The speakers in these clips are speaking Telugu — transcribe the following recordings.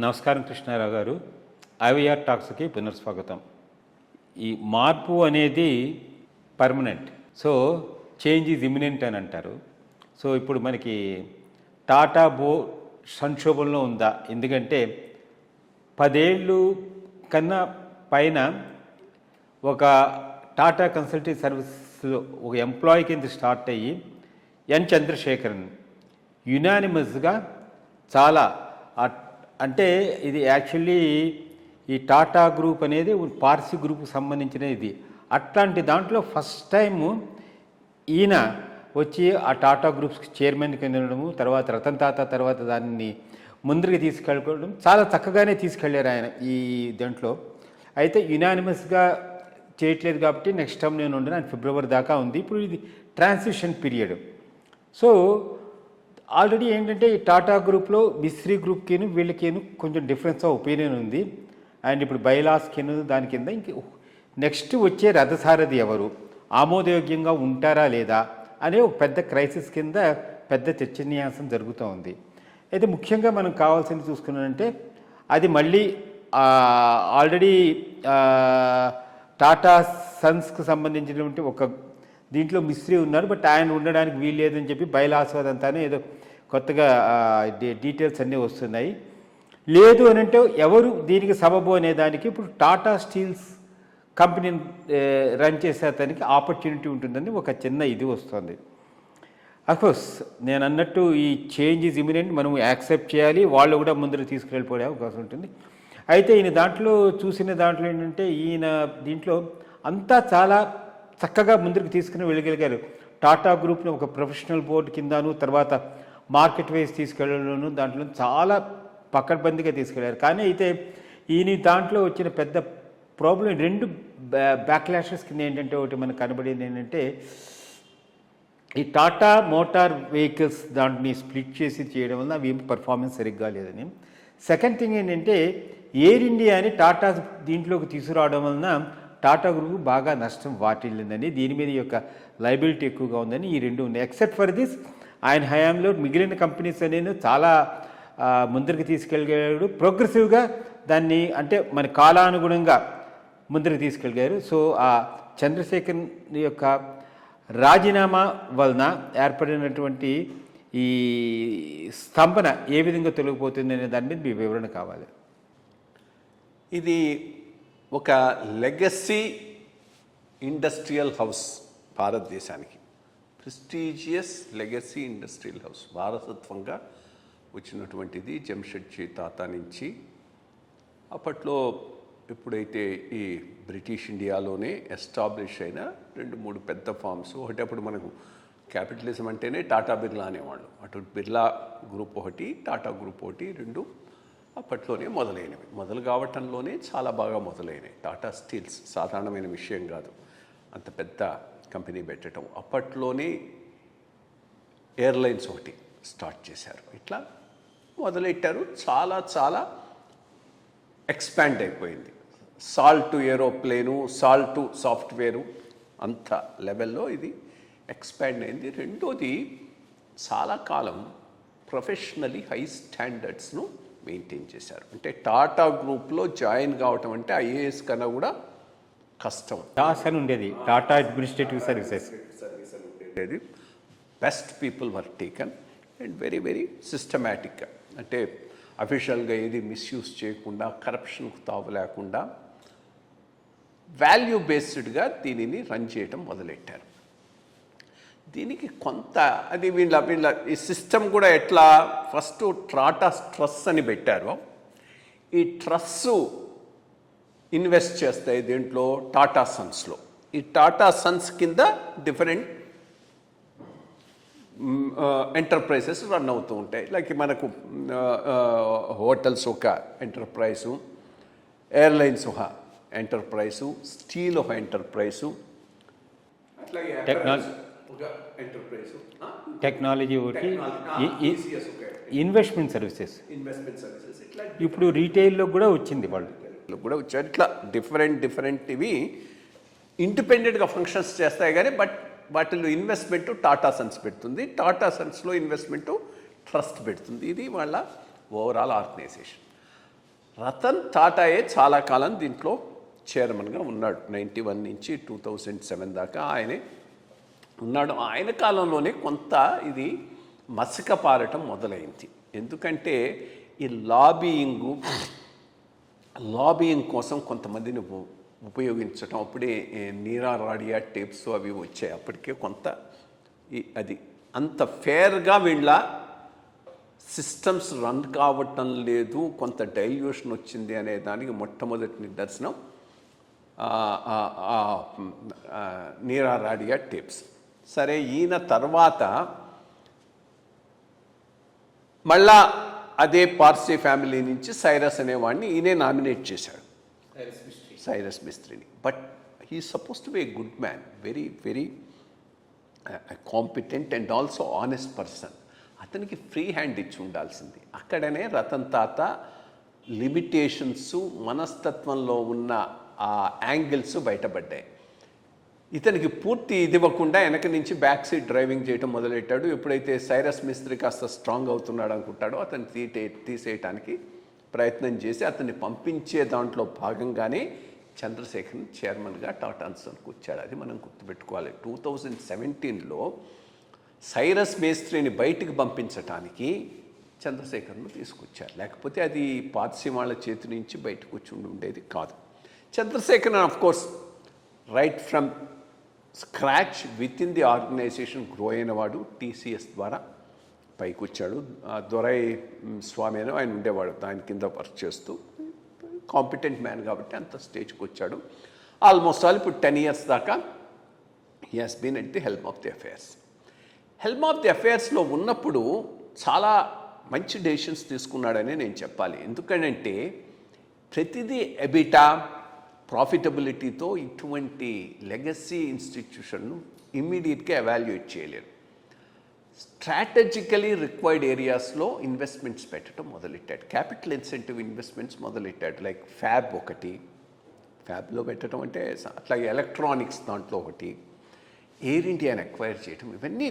నమస్కారం కృష్ణారావు గారు. ఐవీఆర్ టాక్స్కి పునఃస్వాగతం. ఈ మార్పు అనేది permanent. So change is imminent అని అంటారు. సో ఇప్పుడు మనకి టాటా సంక్షోభంలో ఉందా? ఎందుకంటే 10 ఏళ్ళు కన్నా పైన ఒక టాటా కన్సల్టింగ్ సర్వీస్లో ఒక ఎంప్లాయీ కింద స్టార్ట్ అయ్యి ఎన్ చంద్రశేఖరన్ యునానిమస్గా చాలా అంటే ఇది యాక్చువల్లీ ఈ టాటా గ్రూప్ అనేది పార్సీ గ్రూప్కి సంబంధించిన ఇది. అట్లాంటి దాంట్లో ఫస్ట్ టైము ఈయన వచ్చి ఆ టాటా గ్రూప్స్కి చైర్మన్ కింద ఉండడము, తర్వాత రతన్ టాటా తర్వాత దాన్ని ముందుకు తీసుకెళ్ళడం చాలా చక్కగానే తీసుకెళ్ళారు ఆయన ఈ దాంట్లో. అయితే యునానిమస్గా చేయట్లేదు కాబట్టి నెక్స్ట్ టైం నేను ఉండను, ఆయన ఫిబ్రవరి దాకా ఉంది. ఇప్పుడు ఇది ట్రాన్సిషన్ పీరియడ్. సో ఆల్రెడీ ఏంటంటే ఈ టాటా గ్రూప్లో మిస్రీ గ్రూప్కిను వీళ్ళకిను కొంచెం డిఫరెన్స్ ఆఫ్ ఒపీనియన్ ఉంది. అండ్ ఇప్పుడు బైలాస్కిను దాని కింద ఇంక నెక్స్ట్ వచ్చే రథసారథి ఎవరు, ఆమోదయోగ్యంగా ఉంటారా లేదా అనే ఒక పెద్ద క్రైసిస్ కింద పెద్ద చర్చనీయాంశం జరుగుతూ ఉంది. అయితే ముఖ్యంగా మనం కావాల్సింది చూసుకున్నానంటే అది మళ్ళీ ఆల్రెడీ టాటా సన్స్కి సంబంధించినటువంటి ఒక దీంట్లో మిస్త్రీ ఉన్నారు, బట్ ఆయన ఉండడానికి వీలు లేదని చెప్పి బయలాస్వాద్ అంతానే ఏదో కొత్తగా డీటెయిల్స్ అన్నీ వస్తున్నాయి. లేదు అని అంటే ఎవరు దీనికి సబబు అనే దానికి ఇప్పుడు టాటా స్టీల్స్ కంపెనీని రన్ చేసే అతనికి ఆపర్చునిటీ ఉంటుందని ఒక చిన్న ఇది వస్తుంది. అఫ్కోర్స్ నేను అన్నట్టు ఈ చేంజ్ ఈజ్ ఇమినెంట్, మనం యాక్సెప్ట్ చేయాలి, వాళ్ళు కూడా ముందుకు తీసుకెళ్ళిపోయే అవకాశం ఉంటుంది. అయితే ఈయన దాంట్లో చూసిన దాంట్లో ఏంటంటే ఈయన దీంట్లో అంతా చాలా చక్కగా ముందుకు తీసుకుని వెళ్ళగలిగారు. టాటా గ్రూప్ని ఒక ప్రొఫెషనల్ బోర్డు కిందను, తర్వాత మార్కెట్ వైజ్ తీసుకెళ్ళడంలోనూ దాంట్లో చాలా పకడ్బందీగా తీసుకెళ్లారు. కానీ అయితే ఈయన దాంట్లో వచ్చిన పెద్ద ప్రాబ్లం 2 బ్యాక్లాషెస్ కింద ఏంటంటే ఒకటి మనకు కనబడింది ఏంటంటే ఈ టాటా మోటార్ వెహికల్స్ దాంట్ని స్ప్లిట్ చేసి చేయడం వల్ల అవి పర్ఫార్మెన్స్ సరిగ్గా లేదని. సెకండ్ థింగ్ ఏంటంటే ఎయిర్ ఇండియాని టాటా దీంట్లోకి తీసుకురావడం వలన టాటా గ్రూప్ బాగా నష్టం వాటిల్లిందని, దీని మీద యొక్క లయబిలిటీ ఎక్కువగా ఉందని ఈ 2 ఉన్నాయి. ఎక్సెప్ట్ ఫర్ దిస్ ఆయన హయాంలో మిగిలిన కంపెనీస్ అనేది చాలా ముందరికి తీసుకెళ్ళగాడు, ప్రోగ్రెసివ్గా దాన్ని అంటే మన కాలానుగుణంగా ముందరికి తీసుకెళ్ళగారు. సో ఆ చంద్రశేఖర్ యొక్క రాజీనామా వలన ఏర్పడినటువంటి ఈ స్తంభన ఏ విధంగా తొలగిపోతుంది అనే దాని మీద మీ వివరణ కావాలి. ఇది ఒక లెగసీ ఇండస్ట్రియల్ హౌస్ భారతదేశానికి, ప్రెస్టీజియస్ లెగసీ ఇండస్ట్రియల్ హౌస్ వారసత్వంగా వచ్చినటువంటిది జంషెడ్జీ తాతా నుంచి. అప్పట్లో ఎప్పుడైతే ఈ బ్రిటిష్ ఇండియాలోనే ఎస్టాబ్లిష్ అయిన 2-3 పెద్ద ఫార్మ్స్, ఒకటి అప్పుడు మనకు క్యాపిటలిజం అంటేనే టాటా బిర్లా అనేవాళ్ళు, అటు బిర్లా గ్రూప్ ఒకటి, టాటా గ్రూప్ ఒకటి, 2 అప్పట్లోనే మొదలైనవి. మొదలు కావటంలోనే చాలా బాగా మొదలైనవి. టాటా స్టీల్స్ సాధారణమైన విషయం కాదు, అంత పెద్ద కంపెనీ పెట్టడం. అప్పట్లోనే ఎయిర్లైన్స్ ఒకటి స్టార్ట్ చేశారు. ఇట్లా మొదలెట్టారు. చాలా చాలా ఎక్స్పాండ్ అయిపోయింది. సాల్ట్ ఏరోప్లేను, సాల్ట్ సాఫ్ట్వేరు అంత లెవెల్లో ఇది ఎక్స్పాండ్ అయింది. రెండోది చాలా కాలం ప్రొఫెషనల్లీ హై స్టాండర్డ్స్ను మెయింటైన్ చేశారు. అంటే టాటా గ్రూప్లో జాయిన్ కావటం అంటే ఐఏఎస్ కన్నా కూడా కష్టం. టాస్ ఉండేది, టాటా అడ్మినిస్ట్రేటివ్ సర్వీసెస్ ఉండేది. Best people were taken and very very సిస్టమేటిక్గా, అంటే అఫీషియల్గా ఏది మిస్యూజ్ చేయకుండా, కరప్షన్కు తావు లేకుండా వాల్యూ బేస్డ్గా దీనిని రన్ చేయడం మొదలెట్టారు. దీనికి కొంత అది వీళ్ళ ఈ సిస్టమ్ కూడా ఎట్లా, ఫస్ట్ టాటా ట్రస్ అని పెట్టారు. ఈ ట్రస్సు ఇన్వెస్ట్ చేస్తాయి దేంట్లో, టాటా సన్స్లో. ఈ టాటా సన్స్ కింద డిఫరెంట్ ఎంటర్ప్రైజెస్ రన్ అవుతూ ఉంటాయి. లైక్ మనకు హోటల్స్ ఒక ఎంటర్ప్రైజు, ఎయిర్లైన్స్ ఒక ఎంటర్ప్రైజు, స్టీల్ ఒక ఎంటర్ప్రైజు, టెక్నాలజీ ఒకటి, ఇన్వెస్ట్మెంట్ సర్వీసెస్ ఇట్లా ఇప్పుడు రీటైల్లో కూడా వచ్చింది, వాళ్ళు కూడా వచ్చారు. ఇట్లా డిఫరెంట్ ఇవి ఇండిపెండెంట్గా ఫంక్షన్స్ చేస్తాయి. కానీ బట్ వాటిలో ఇన్వెస్ట్మెంటు టాటా సన్స్ పెడుతుంది, టాటా సన్స్లో ఇన్వెస్ట్మెంటు ట్రస్ట్ పెడుతుంది. ఇది వాళ్ళ ఓవరాల్ ఆర్గనైజేషన్. రతన్ టాటాయే చాలా కాలం దీంట్లో చైర్మన్గా ఉన్నాడు. 91 నుంచి 2007 దాకా ఆయనే ఉన్నాడు. ఆయన కాలంలోనే కొంత ఇది మసక పారటం మొదలైంది. ఎందుకంటే ఈ లాబియింగ్ కోసం కొంతమందిని ఉపయోగించటం, అప్పుడే నీరా రాడియా టేప్స్ అవి వచ్చాయి. అప్పటికే కొంత అది అంత ఫేర్గా వీళ్ళ సిస్టమ్స్ రన్ కావటం లేదు, కొంత డైల్యూషన్ వచ్చింది అనే దానికి మొట్టమొదటి నిదర్శనం నీరా రాడియా టేప్స్. సరే, ఈయన తర్వాత మళ్ళా అదే పార్సీ ఫ్యామిలీ నుంచి సైరస్ అనేవాడిని ఈయనే నామినేట్ చేశాడు, సైరస్ మిస్త్రీని. But he suppose to be a good man, very very competent and also honest person. అతనికి ఫ్రీ హ్యాండ్ ఇచ్చి ఉండాల్సింది. అక్కడనే రతన్ తాత లిమిటేషన్స్, మనస్తత్వంలో ఉన్న ఆ యాంగిల్స్ బయటపడ్డాయి. ఇతనికి పూర్తి ఇది ఇవ్వకుండా వెనక నుంచి బ్యాక్ సీట్ డ్రైవింగ్ చేయడం మొదలెట్టాడు. ఎప్పుడైతే సైరస్ మిస్త్రీ కాస్త స్ట్రాంగ్ అవుతున్నాడు అనుకుంటాడో అతన్ని తీసేయటానికి ప్రయత్నం చేసి అతన్ని పంపించే దాంట్లో భాగంగానే చంద్రశేఖరన్ చైర్మన్గా టాటా సన్స్కి వచ్చాడు. అది మనం గుర్తుపెట్టుకోవాలి. 2017లో సైరస్ మేస్త్రిని బయటికి పంపించటానికి చంద్రశేఖరన్ను తీసుకొచ్చారు. లేకపోతే అది పార్సీ వాళ్ళ చేతి నుంచి బయటకు వచ్చి ఉండేది కాదు. Chandrasekaran of course right from scratch within the organization grow అయినవాడు. టీసీఎస్ ద్వారా పైకి వచ్చాడు. దొరై స్వామి అని ఆయన ఉండేవాడు, దాని కింద వర్క్ చేస్తూ కాంపిటెంట్ మ్యాన్ కాబట్టి అంత స్టేజ్కి వచ్చాడు. ఆల్మోస్ట్ ఆల్ ఇప్పుడు 10 years దాకా he has been at the helm of the affairs. Helm of the అఫేర్స్లో ఉన్నప్పుడు చాలా మంచి డెసిషన్స్ తీసుకున్నాడని నేను చెప్పాలి. ఎందుకంటే ప్రతిదీ ఎబిటా ప్రాఫిటబిలిటీతో ఇటువంటి లెగసీ ఇన్స్టిట్యూషన్ను ఇమ్మీడియట్గా ఎవాల్యుయేట్ చేయలేరు. స్ట్రాటజికలీ రిక్వైర్డ్ ఏరియాస్లో ఇన్వెస్ట్మెంట్స్ పెట్టడం మొదలెట్టాడు. క్యాపిటల్ ఇన్సెంటివ్ ఇన్వెస్ట్మెంట్స్ మొదలెట్టాడు. లైక్ ఫ్యాబ్లో పెట్టడం అంటే అట్లాగే ఎలక్ట్రానిక్స్ దాంట్లో ఒకటి, ఎయిర్ ఇండియాని అక్వైర్ చేయడం, ఇవన్నీ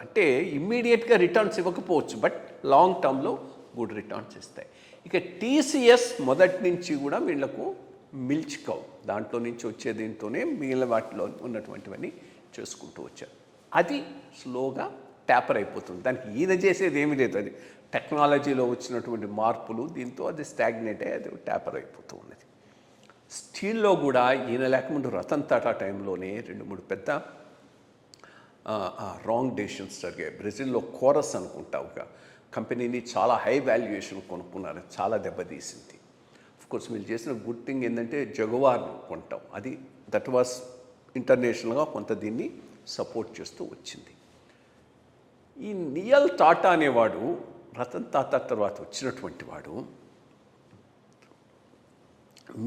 అంటే ఇమ్మీడియట్గా రిటర్న్స్ ఇవ్వకపోవచ్చు, బట్ లాంగ్ టర్మ్లో గుడ్ రిటర్న్స్ ఇస్తాయి. ఇక టీసీఎస్ మొదటి నుంచి కూడా వీళ్లకు మిల్చ్ కౌ, దాంట్లో నుంచి వచ్చే దీంతోనే మిగిలిన వాటిలో ఉన్నటువంటివన్నీ చేసుకుంటూ వచ్చారు. అది స్లోగా ట్యాపర్ అయిపోతుంది. దానికి ఈయన చేసేది ఏమీ లేదు, అది టెక్నాలజీలో వచ్చినటువంటి మార్పులు, దీంతో అది స్టాగ్నేట్ అయ్యి అది ట్యాపర్ అయిపోతూ ఉన్నది. స్టీల్లో కూడా ఈయన లేకముందు రతన్ టాటా టైంలోనే 2-3 పెద్ద రాంగ్ డెసిషన్స్ జరిగాయి. బ్రెజిల్లో కోరస్ అనుకుంటా ఒక కంపెనీని చాలా హై వాల్యుయేషన్ కొనుక్కున్నారు, చాలా దెబ్బతీసింది. కోర్స్ వీళ్ళు చేసిన గుడ్ థింగ్ ఏంటంటే జగువార్ను కొంటాం, అది దట్ వాస్ ఇంటర్నేషనల్గా కొంత దీన్ని సపోర్ట్ చేస్తూ వచ్చింది. ఈ నియల్ టాటా అనేవాడు రతన్ టాటా తర్వాత వచ్చినటువంటి వాడు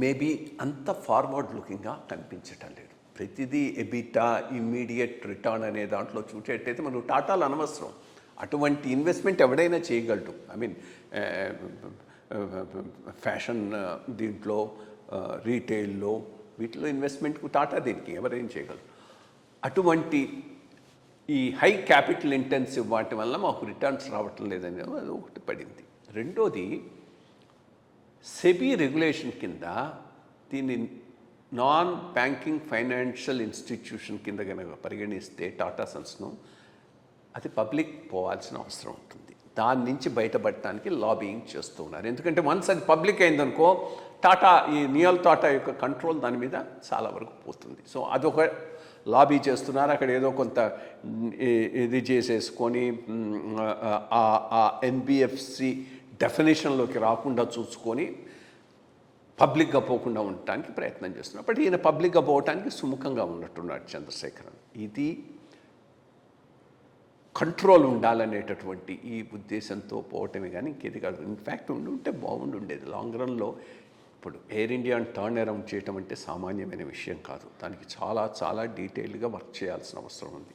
మేబీ అంత ఫార్వర్డ్ లుకింగ్గా కనిపించటం లేదు. ప్రతిదీ ఎబిటా, ఇమ్మీడియట్ రిటర్న్ అనే దాంట్లో చూసేటైతే మనం టాటాలు అనవసరం. అటువంటి ఇన్వెస్ట్మెంట్ ఎవడైనా చేయగలడు. ఐ మీన్ ఫ్యాషన్ దీంట్లో, రీటైల్లో, వీటిలో ఇన్వెస్ట్మెంట్కు టాటా దీనికి ఎవరైనా చేయగలరు. అటువంటి ఈ హై క్యాపిటల్ ఇంటెన్సివ్ వాటి వల్ల మాకు రిటర్న్స్ రావటం లేదని అది ఒకటి పడింది. రెండోది, సెబీ రెగ్యులేషన్ కింద దీన్ని నాన్ బ్యాంకింగ్ ఫైనాన్షియల్ ఇన్స్టిట్యూషన్ కింద కనుక పరిగణిస్తే టాటా సన్స్ను అది పబ్లిక్ పోవాల్సిన అవసరం ఉంటుంది. దాని నుంచి బయటపడటానికి లాబియింగ్ చేస్తూ ఉన్నారు. ఎందుకంటే వన్స్ అది పబ్లిక్ అయిందనుకో టాటా, ఈ నియల్ టాటా యొక్క కంట్రోల్ దాని మీద చాలా వరకు పోతుంది. సో అదొక లాబీ చేస్తున్నారు. అక్కడ ఏదో కొంత ఇది చేసేసుకొని ఆ ఎన్బిఎఫ్సి డెఫినేషన్లోకి రాకుండా చూసుకొని పబ్లిక్గా పోకుండా ఉండటానికి ప్రయత్నం చేస్తున్నారు. బట్ ఈయన పబ్లిక్గా పోవటానికి సుముఖంగా ఉన్నట్టున్నాడు చంద్రశేఖరన్. ఇది కంట్రోల్ ఉండాలనేటటువంటి ఈ ఉద్దేశంతో పోవటమే కానీ ఇంకేది కాదు. ఇన్ఫ్యాక్ట్ ఉంటే బాగుండుండేది లాంగ్ రన్లో. ఇప్పుడు ఎయిర్ ఇండియాని టర్న్ అరౌండ్ చేయటం అంటే సామాన్యమైన విషయం కాదు. దానికి చాలా చాలా డీటెయిల్గా వర్క్ చేయాల్సిన అవసరం ఉంది.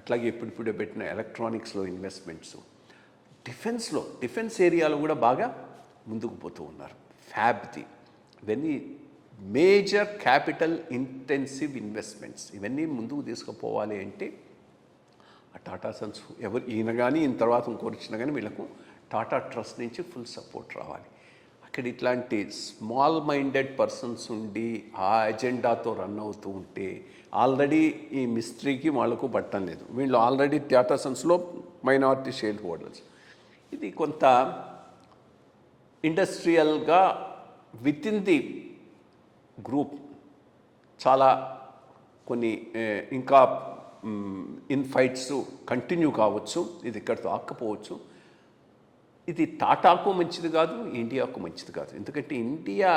అట్లాగే ఇప్పుడిప్పుడే పెట్టిన ఎలక్ట్రానిక్స్లో ఇన్వెస్ట్మెంట్స్, డిఫెన్స్ ఏరియాలో కూడా బాగా ముందుకు పోతూ ఉన్నారు. ఫ్యాబ్ది, ఇవన్నీ మేజర్ క్యాపిటల్ ఇంటెన్సివ్ ఇన్వెస్ట్మెంట్స్, ఇవన్నీ ముందుకు తీసుకుపోవాలి అంటే ఆ టాటా సన్స్ ఈయన కానీ ఈయన తర్వాత ఇంకోటి ఇచ్చినా కానీ వీళ్ళకు టాటా ట్రస్ట్ నుంచి ఫుల్ సపోర్ట్ రావాలి. అక్కడ ఇట్లాంటి స్మాల్ మైండెడ్ పర్సన్స్ ఉండి ఆ ఎజెండాతో రన్ అవుతూ ఉంటే ఆల్రెడీ ఈ మిస్త్రీకి వాళ్ళకు పట్టం లేదు. వీళ్ళు ఆల్రెడీ టాటా సన్స్లో మైనారిటీ షేర్ హోల్డర్స్. ఇది కొంత ఇండస్ట్రియల్గా విత్ ఇన్ ది గ్రూప్ చాలా కొన్ని ఇంకా ఇన్ ఫైట్స్ కంటిన్యూ కావచ్చు. ఇది ఇక్కడితో ఆక్కపోవచ్చు. ఇది టాటాకు మంచిది కాదు, ఇండియాకు మంచిది కాదు. ఎందుకంటే ఇండియా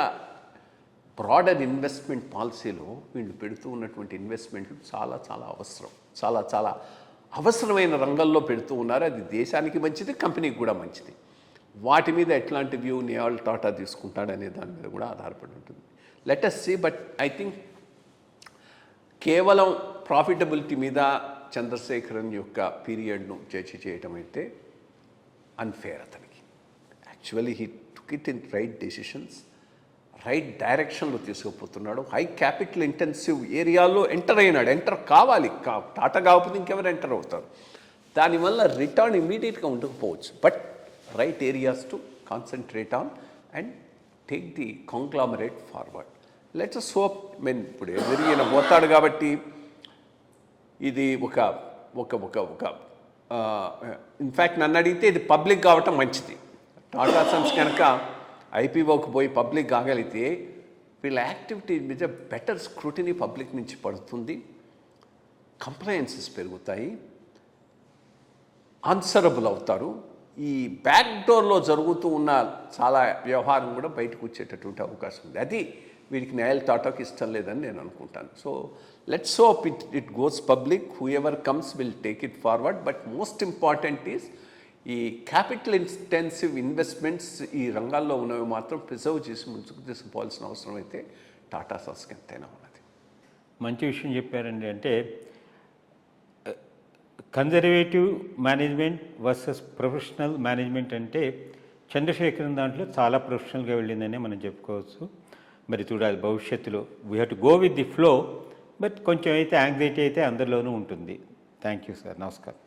బ్రాడర్ ఇన్వెస్ట్మెంట్ పాలసీలో వీళ్ళు పెడుతూ ఉన్నటువంటి ఇన్వెస్ట్మెంట్లు చాలా చాలా అవసరం, చాలా చాలా అవసరమైన రంగంలో పెడుతూ ఉన్నారు. అది దేశానికి మంచిది, కంపెనీకి కూడా మంచిది. వాటి మీద ఎట్లాంటి వ్యూ నియాల్ టాటా తీసుకుంటాడనే దాని మీద కూడా ఆధారపడి ఉంటుంది. Let us see. But I think కేవలం ప్రాఫిటబిలిటీ మీద చంద్రశేఖరన్ యొక్క పీరియడ్ను జడ్జి చేయటం అయితే అన్ఫేర్ అతనికి. Actually he took it in right decisions, right డైరెక్షన్లో తీసుకుపోతున్నాడు. హై క్యాపిటల్ ఇంటెన్సివ్ ఏరియాలో ఎంటర్ అయినాడు. ఎంటర్ కావాలి, టాటా కాకపోతే ఇంకెవరు ఎంటర్ అవుతారు. దానివల్ల రిటర్న్ ఇమీడియట్గా ఉండకపోవచ్చు. But right areas to concentrate on and take the conglomerate forward. Let's us hope. ఇప్పుడు ఎదురిగిన పోతాడు కాబట్టి ఇది ఒక ఒక ఒక ఒక ఇన్ఫ్యాక్ట్ నన్ను అడిగితే ఇది పబ్లిక్ కావటం మంచిది. టాటా సన్స్ కనుక ఐపీఓకి పోయి పబ్లిక్ కాగలిగితే వీళ్ళ యాక్టివిటీ మీద బెటర్ స్క్రూటినీ పబ్లిక్ నుంచి పడుతుంది, కంప్లయన్సెస్ పెరుగుతాయి, ఆన్సరబుల్ అవుతారు. ఈ బ్యాక్ డోర్లో జరుగుతూ ఉన్న చాలా వ్యవహారం కూడా బయటకు వచ్చేటటువంటి అవకాశం ఉంది. అది వీరికి న్యాయాల టాటాకి ఇష్టం లేదని నేను అనుకుంటాను. So let's hope it goes public. Who ever comes will take it forward. But most important is ఈ క్యాపిటల్ ఇంటెన్సివ్ ఇన్వెస్ట్మెంట్స్ ఈ రంగాల్లో ఉన్నవి మాత్రం ప్రిజర్వ్ చేసి ముందుకు తీసుకుపోవాల్సిన అవసరం అయితే టాటా సన్స్కి ఎంతైనా ఉన్నది. మంచి విషయం చెప్పారండి. అంటే conservative management versus professional management అంటే చంద్రశేఖరన్ దాంట్లో చాలా ప్రొఫెషనల్గా వెళ్ళిందనే మనం చెప్పుకోవచ్చు. మరి చూడాలి భవిష్యత్తులో. We have to go with the flow. But కొంచెం అయితే యాంగ్జైటీ అయితే అందరిలోనూ ఉంటుంది. Thank you sir. నమస్కారం.